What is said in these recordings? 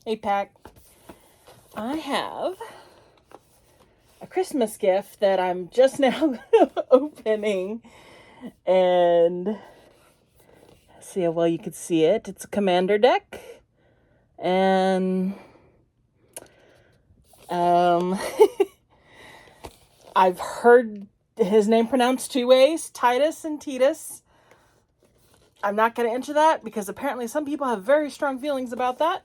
Hey, Pack. I have a Christmas gift that I'm just now opening. And see how well you can see it. It's a commander deck. And I've heard his name pronounced two ways, Titus and Titus. I'm not going to enter that because apparently some people have very strong feelings about that.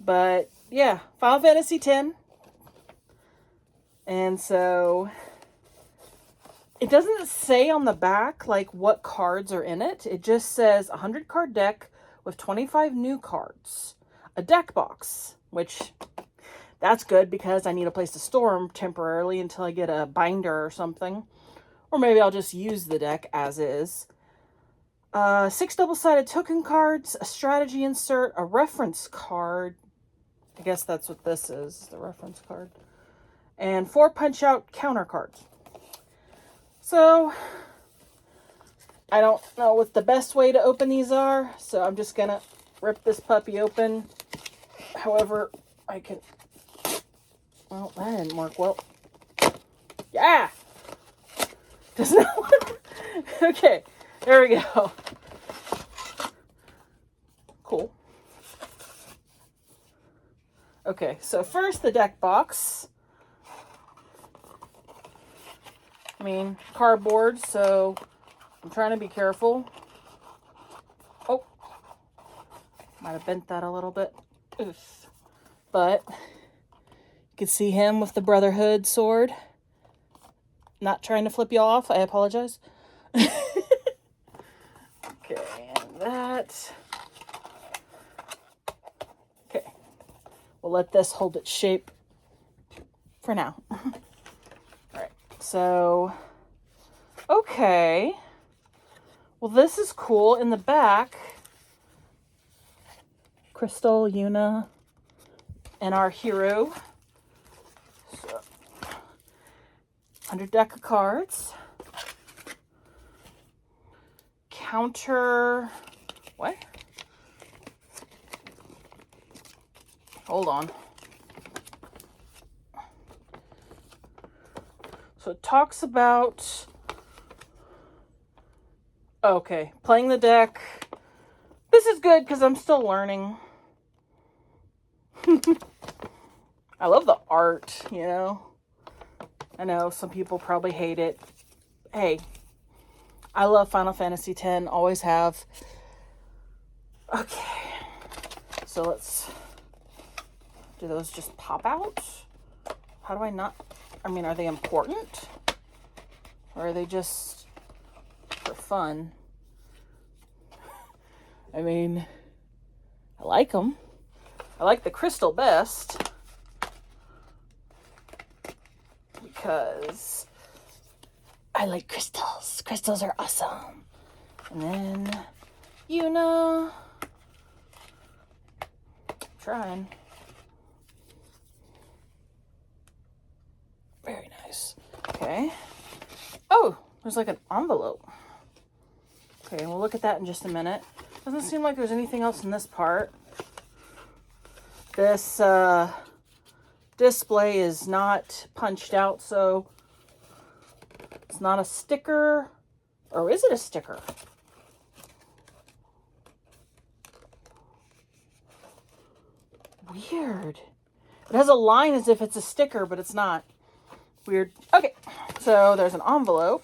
But yeah, Final Fantasy X. And so it doesn't say on the back like what cards are in it. It just says 100 card deck with 25 new cards. A deck box, which that's good because I need a place to store them temporarily until I get a binder or something. Or maybe I'll just use the deck as is. 6 double-sided token cards, a strategy insert, a reference card. I guess that's what this is, the reference card. And 4 punch-out counter cards. So, I don't know what the best way to open these are, so I'm just going to rip this puppy open however I can. Well, that didn't work well. Yeah! Does not work. Okay, there we go. Cool. Okay, so first the deck box. I mean, cardboard, so I'm trying to be careful. Oh, might have bent that a little bit. Oof. But you can see him with the Brotherhood sword. Not trying to flip you off, I apologize. Okay, and that. Okay, we'll let this hold its shape for now. Alright, so, okay. Well, this is cool. In the back, Crystal, Yuna, and our hero. So, 100 deck of cards. Counter. What? Hold on. So it talks about. Okay, playing the deck. This is good because I'm still learning. I love the art, you know. I know some people probably hate it. Hey, I love Final Fantasy X, always have. Okay, so let's, do those just pop out? How do I not, I mean, are they important? Or are they just for fun? I mean, I like them. I like the crystal best. Because I like crystals. Crystals are awesome. And then, Yuna. Trying. Very nice. Okay. Oh, there's like an envelope. Okay, we'll look at that in just a minute. Doesn't seem like there's anything else in this part. This display is not punched out, so it's not a sticker. Or is it a sticker? Weird. It has a line as if it's a sticker, but it's not. Weird. Okay, so there's an envelope.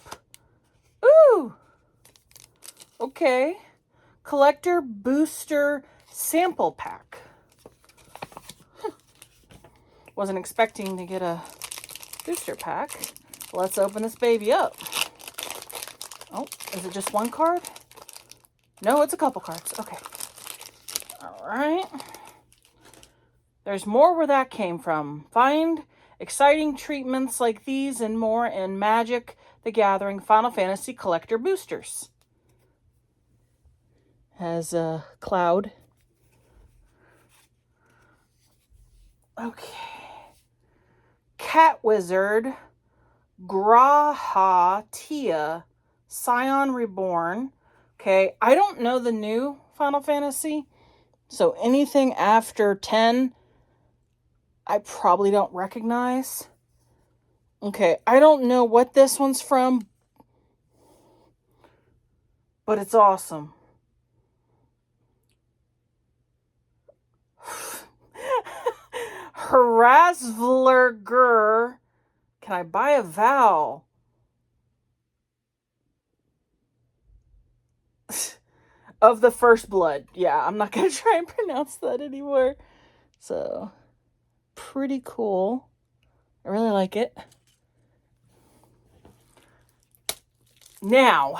Ooh! Okay. Collector Booster Sample Pack. Wasn't expecting to get a booster pack. Let's open this baby up. Oh, is it just one card? No, it's a couple cards. Okay. All right. There's more where that came from. Find exciting treatments like these and more in Magic: The Gathering Final Fantasy Collector Boosters. Has a cloud. Okay. Cat Wizard, Graha Tia, Scion Reborn. Okay, I don't know the new Final Fantasy, So anything after 10, I probably don't recognize. Okay, I don't know what this one's from, but it's awesome. Hrassvlurger. Can I buy a vowel? Of the first blood. Yeah, I'm not going to try and pronounce that anymore. So, pretty cool. I really like it. Now,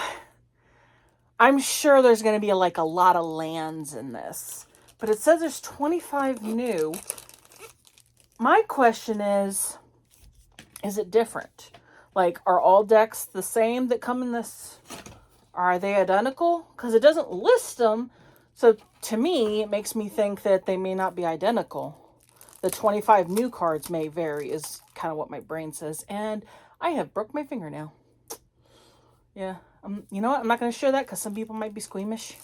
I'm sure there's going to be like a lot of lands in this. But it says there's 25 new. My question is it different? Like, are all decks the same that come in this? Are they identical? Because it doesn't list them. So to me, it makes me think that they may not be identical. The 25 new cards may vary is kind of what my brain says. And I have broke my fingernail. Yeah. You know what? I'm not going to show that because some people might be squeamish.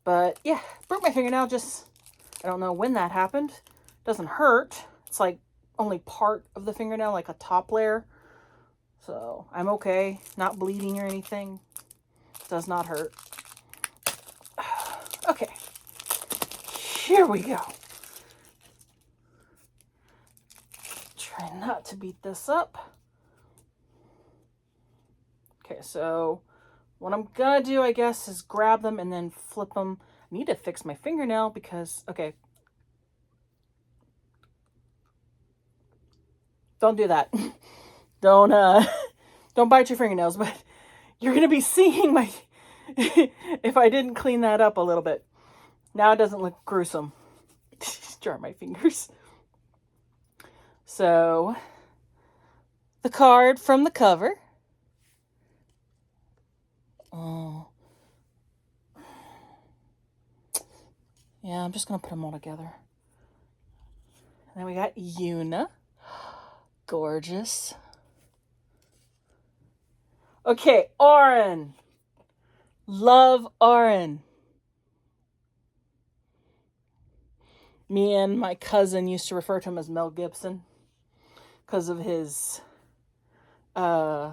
But yeah, broke my fingernail. Just, I don't know when that happened. Doesn't hurt. It's like only part of the fingernail, like a top layer. So I'm okay. Not bleeding or anything. Does not hurt. Okay. Here we go. Try not to beat this up. Okay, so what I'm gonna do, I guess, is grab them and then flip them. I need to fix my fingernail because, okay. Don't do that. Don't bite your fingernails, but you're gonna be seeing my, if I didn't clean that up a little bit. Now it doesn't look gruesome. Jar my fingers. So, the card from the cover. Oh. Yeah, I'm just going to put them all together. And then we got Yuna. Gorgeous. Okay, Auron. Love Auron. Me and my cousin used to refer to him as Mel Gibson because of his, I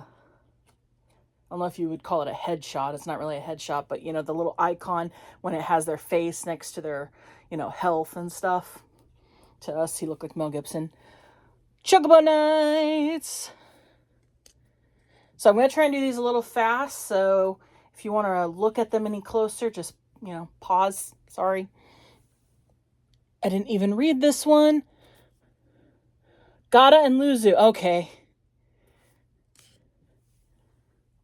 don't know if you would call it a headshot. It's not really a headshot, but, you know, the little icon when it has their face next to their, you know, health and stuff. To us, he looked like Mel Gibson. Chocobo Knights. So I'm going to try and do these a little fast. So if you want to look at them any closer, just, you know, pause. Sorry. I didn't even read this one. Gata and Luzu. Okay.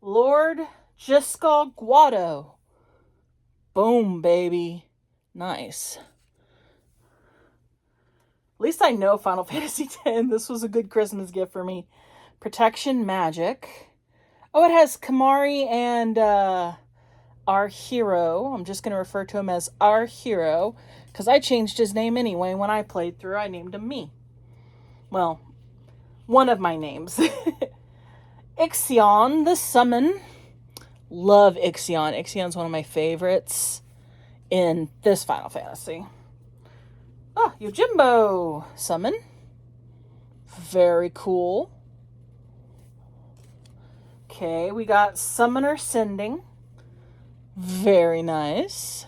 Lord Jiskal Guado. Boom, baby. Nice. At least I know Final Fantasy X. This was a good Christmas gift for me. Protection Magic. Oh, it has Kamari and our hero. I'm just going to refer to him as our hero because I changed his name anyway. When I played through, I named him me. Well, one of my names. Ixion, the summon. Love Ixion. Ixion's one of my favorites in this Final Fantasy. Oh, Yojimbo summon. Very cool. Okay, we got Summoner Sending. Very nice.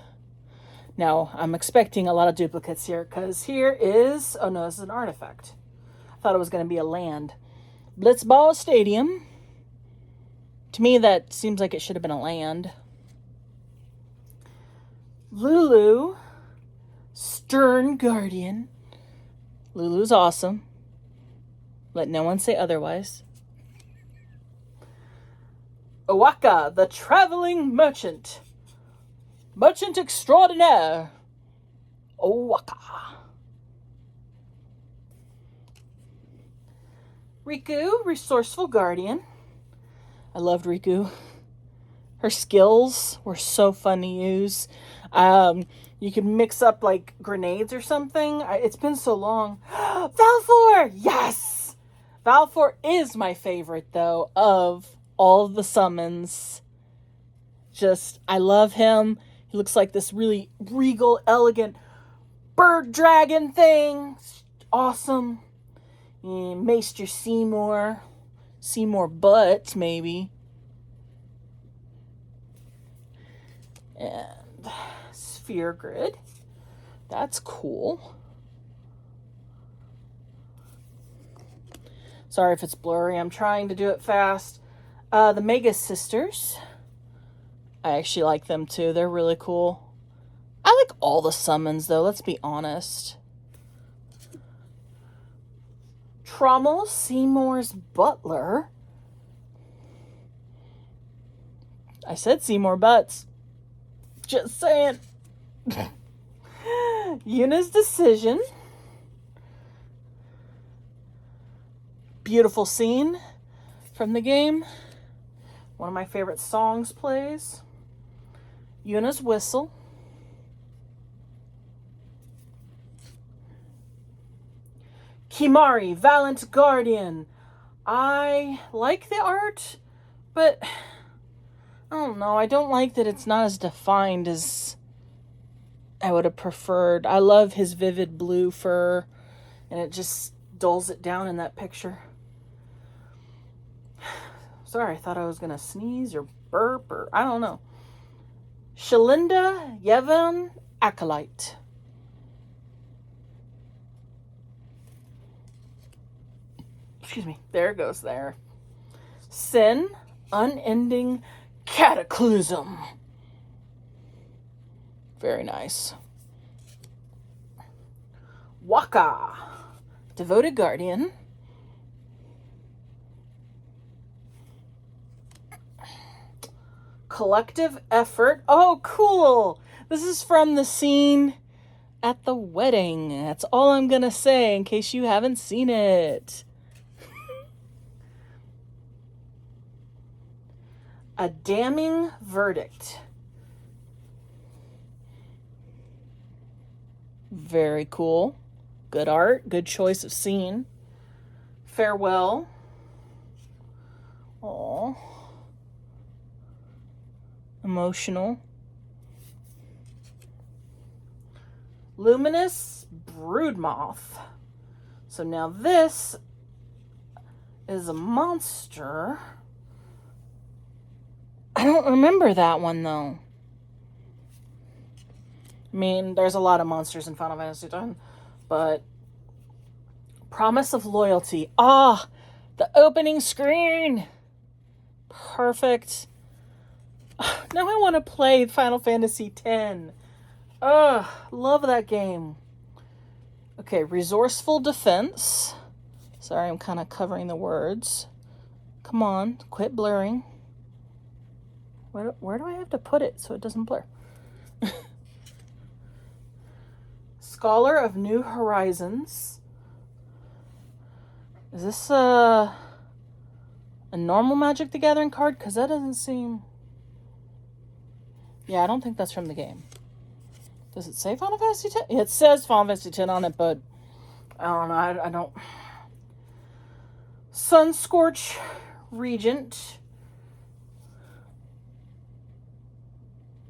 Now, I'm expecting a lot of duplicates here, because here is... Oh, no, this is an artifact. I thought it was going to be a land. Blitzball Stadium. To me, that seems like it should have been a land. Lulu. Stern Guardian. Lulu's awesome. Let no one say otherwise. Owaka, the Traveling Merchant. Merchant Extraordinaire. Owaka. Riku, Resourceful Guardian. I loved Riku. Her skills were so fun to use. You could mix up like grenades or something. It's been so long. Valfor! Yes! Valfor is my favorite, though, of all of the summons. Just, I love him. He looks like this really regal, elegant bird dragon thing. Awesome. And Maester Seymour Butts, maybe. And Sphere Grid. That's cool. Sorry if it's blurry. I'm trying to do it fast. The Mega Sisters. I actually like them too. They're really cool. I like all the summons though, let's be honest. Trommel Seymour's Butler. I said Seymour Butts. Just saying. Yuna's Decision. Beautiful scene from the game. One of my favorite songs plays. Yuna's Whistle. Kimari, Valiant Guardian. I like the art, but I don't know. I don't like that it's not as defined as I would have preferred. I love his vivid blue fur, and it just dulls it down in that picture. Sorry, I thought I was going to sneeze or burp or I don't know. Shalinda Yevon Acolyte. Excuse me. There it goes there. Sin, Unending Cataclysm. Very nice. Waka, Devoted Guardian. Collective Effort. Oh, cool. This is from the scene at the wedding. That's all I'm going to say in case you haven't seen it. A Damning Verdict. Very cool. Good art. Good choice of scene. Farewell. Aww. Emotional. Luminous Broodmoth. So now this is a monster. I don't remember that one though. I mean, there's a lot of monsters in Final Fantasy X, but Promise of Loyalty. Ah, the opening screen. Perfect. Now I want to play Final Fantasy X. Ugh, love that game. Okay, Resourceful Defense. Sorry, I'm kind of covering the words. Come on, quit blurring. Where do I have to put it so it doesn't blur? Scholar of New Horizons. Is this a normal Magic the Gathering card? Because that doesn't seem... Yeah, I don't think that's from the game. Does it say Final Fantasy X? It says Final Fantasy X on it, but I don't know. I don't... Sunscorch Regent.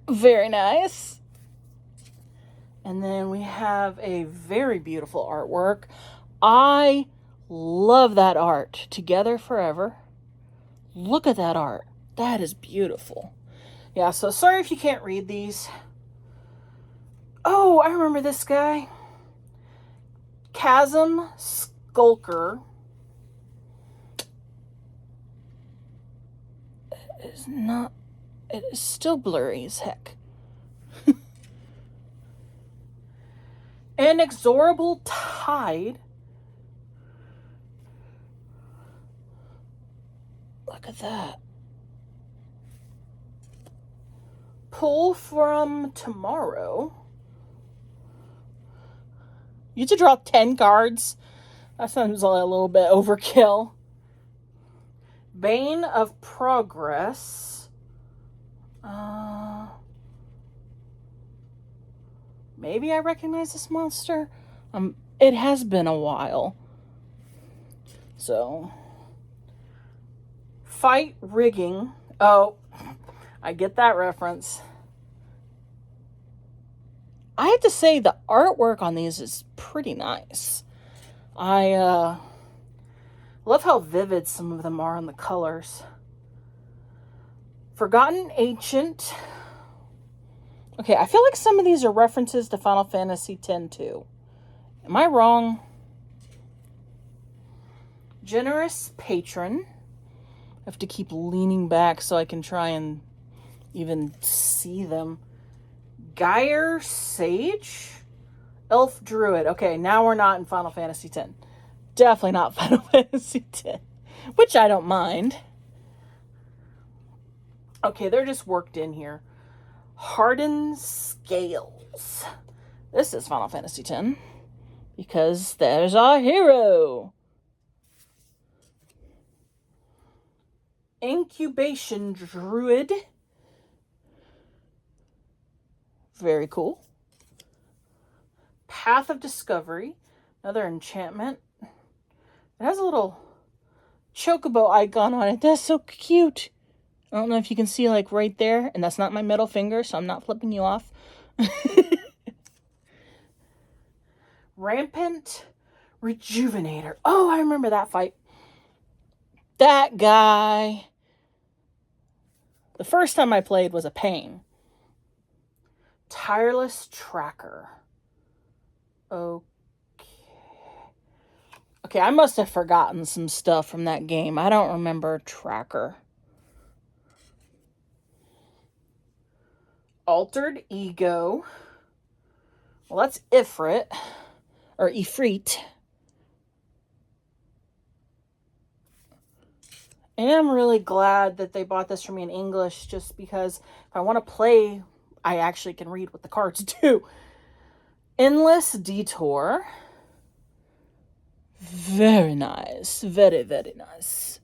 Very nice. And then we have a very beautiful artwork. I love that art. Together Forever. Look at that art. That is beautiful. Yeah, so sorry if you can't read these. Oh, I remember this guy. Chasm Skulker. It is not... It is still blurry as heck. Inexorable Tide. Look at that. Pull from Tomorrow. You have to draw 10 cards. That sounds a little bit overkill. Bane of Progress. Maybe I recognize this monster. It has been a while. So, Fight Rigging. Oh, I get that reference. I have to say the artwork on these is pretty nice. I love how vivid some of them are in the colors. Forgotten Ancient. Okay, I feel like some of these are references to Final Fantasy X too. Am I wrong? Generous Patron. I have to keep leaning back so I can try and even see them. Geyer Sage? Elf Druid. Okay, now we're not in Final Fantasy X. Definitely not Final Fantasy X. Which I don't mind. Okay, they're just worked in here. Hardened Scales. This is Final Fantasy X. Because there's our hero. Incubation Druid. Very cool. Path of Discovery. Another enchantment. It has a little chocobo icon on it. That's so cute. I don't know if you can see like right there. And that's not my middle finger, so I'm not flipping you off. Rampant Rejuvenator. Oh, I remember that fight. That guy. The first time I played was a pain. Tireless Tracker. Okay. Okay, I must have forgotten some stuff from that game. I don't remember Tracker. Altered Ego. Well, that's Ifrit. Or Ifrit. And I'm really glad that they bought this for me in English, just because if I want to play, I actually can read what the cards do. Endless Detour. Very nice. Very, very nice.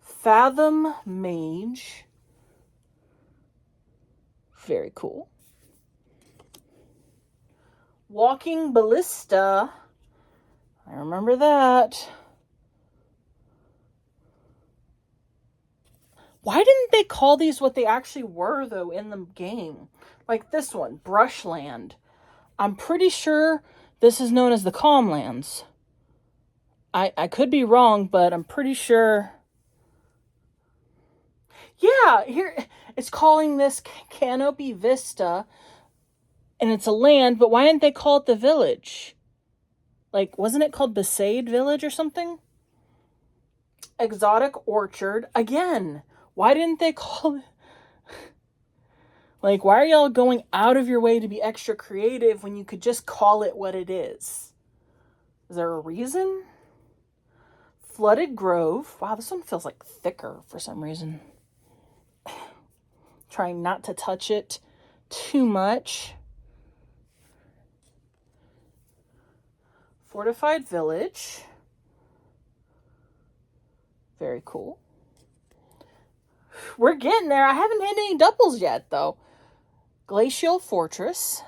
Fathom Mage. Very cool. Walking Ballista. I remember that. Why didn't they call these what they actually were, though, in the game? Like this one, Brushland. I'm pretty sure this is known as the Calmlands. I could be wrong, but I'm pretty sure. Yeah, here it's calling this Canopy Vista, and it's a land, but why didn't they call it the village? Like, wasn't it called Besaid Village or something? Exotic Orchard. Again, why didn't they call it? Like, why are y'all going out of your way to be extra creative when you could just call it what it is? Is there a reason? Flooded Grove. Wow, this one feels like thicker for some reason. Trying not to touch it too much. Fortified Village. Very cool. We're getting there. I haven't hit any doubles yet, though. Glacial Fortress.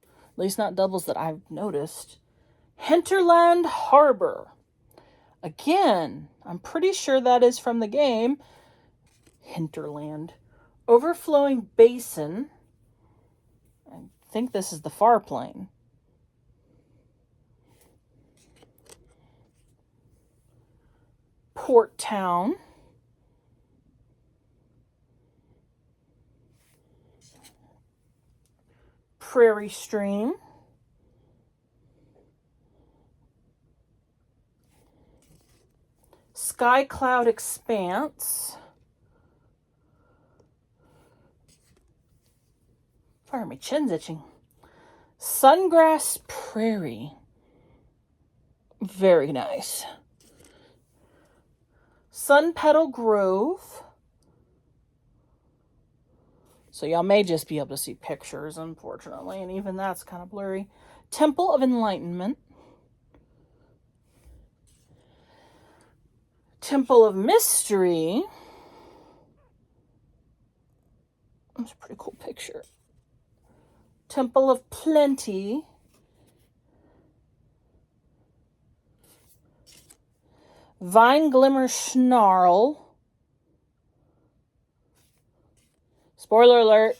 At least not doubles that I've noticed. Hinterland Harbor. Again, I'm pretty sure that is from the game. Hinterland. Overflowing Basin. I think this is the far plane. Port Town. Prairie Stream. Sky Cloud Expanse. Sorry, my chin's itching. Sungrass Prairie. Very nice. Sun Petal Grove. So y'all may just be able to see pictures, unfortunately, and even that's kind of blurry. Temple of Enlightenment. Temple of Mystery. That's a pretty cool picture. Temple of Plenty. Vine Glimmer Snarl. Spoiler alert.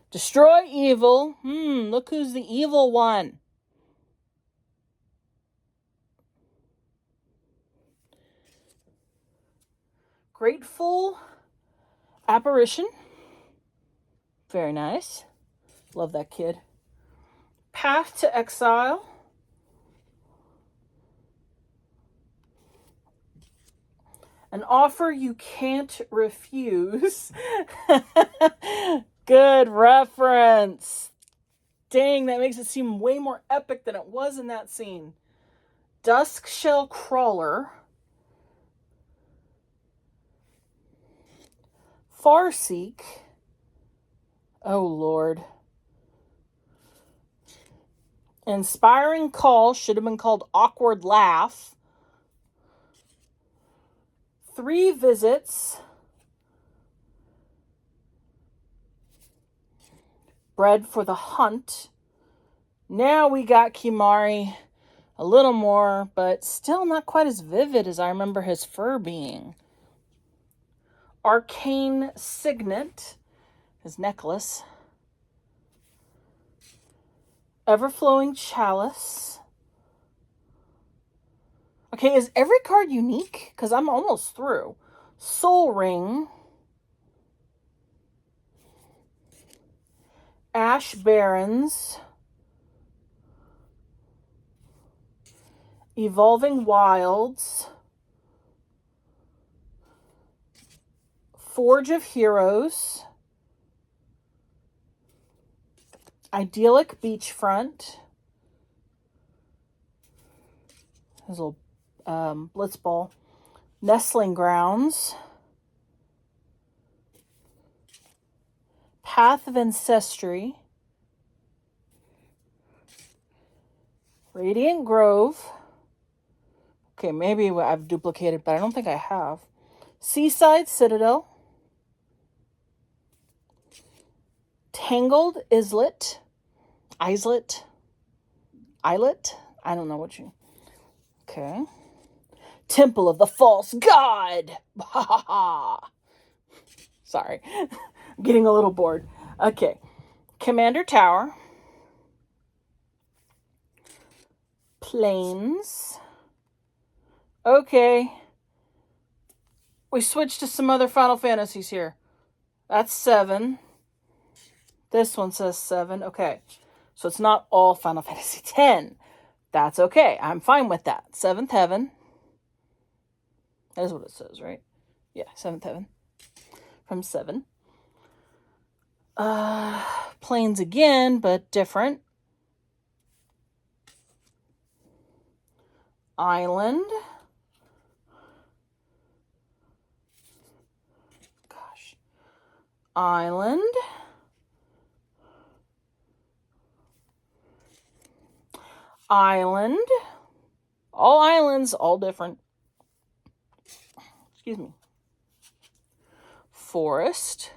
Destroy evil. Look who's the evil one. Grateful Apparition. Very nice. Love that kid. Path to Exile. An offer you can't refuse. Good reference. Dang, that makes it seem way more epic than it was in that scene. Dusk Shell Crawler. Farseek. Oh, Lord. Inspiring Call should have been called Awkward Laugh. 3 Visits. Bred for the Hunt. Now we got Kimari a little more, but still not quite as vivid as I remember his fur being. Arcane Signet, his necklace. Everflowing Chalice. Okay, is every card unique? Because I'm almost through. Soul Ring. Ash Barrens. Evolving Wilds. Forge of Heroes. Idyllic Beachfront. His little Blitzball. Nestling Grounds. Path of Ancestry. Radiant Grove. Okay, maybe I've duplicated, but I don't think I have. Seaside Citadel. Tangled Islet. Islet. Islet? I don't know what you... Okay. Temple of the False God. Ha ha ha. Sorry. I'm getting a little bored. Okay. Commander Tower. Plains. Okay. We switched to some other Final Fantasies here. That's 7. This one says 7. Okay. So it's not all Final Fantasy 10. That's okay. I'm fine with that. 7th Heaven. That is what it says, right? Yeah, 7th Heaven. From 7. Plains again, but different. Island. Gosh. Island. Island. All islands, all different. Excuse me. Forest.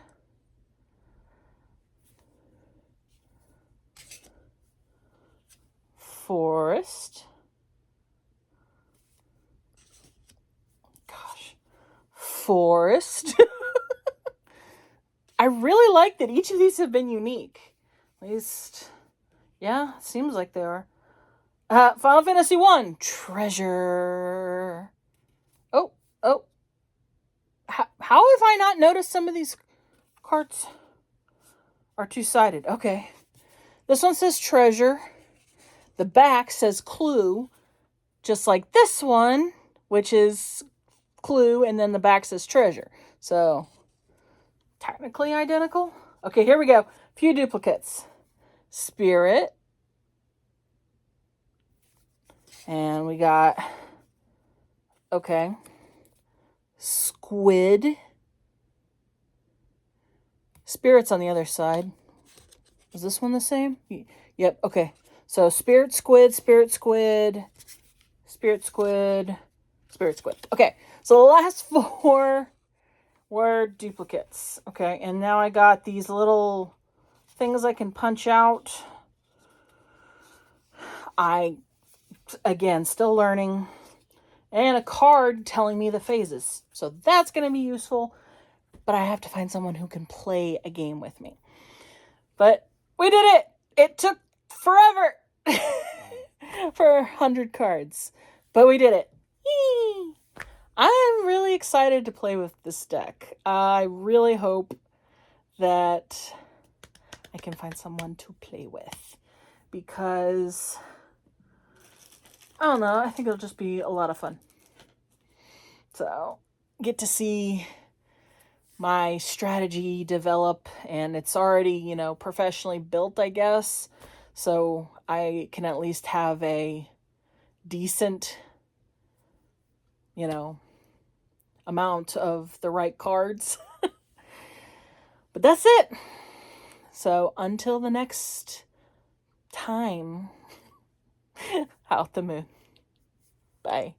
Forest. Gosh. Forest. I really like that each of these have been unique. At least, yeah, seems like they are. Final Fantasy 1. Treasure. Oh. How have I not noticed some of these cards are two-sided? Okay. This one says treasure. The back says clue, just like this one, which is clue, and then the back says treasure. So, technically identical. Okay, here we go. Few duplicates. Spirit. And we got, okay, Squid. Spirit's on the other side. Is this one the same? Yep, okay. So Spirit Squid, Spirit Squid, Spirit Squid, Spirit Squid. Okay, so the last 4 were duplicates. Okay, and now I got these little things I can punch out. Again, still learning. And a card telling me the phases. So that's going to be useful. but I have to find someone who can play a game with me. But we did it! It took forever for 100 cards, but we did it. Yee! I'm really excited to play with this deck. I really hope that I can find someone to play with, because I don't know, I think it'll just be a lot of fun. So, get to see my strategy develop, and it's already, you know, professionally built, I guess. So I can at least have a decent, you know, amount of the right cards. But that's it. So until the next time, out the moon. Bye.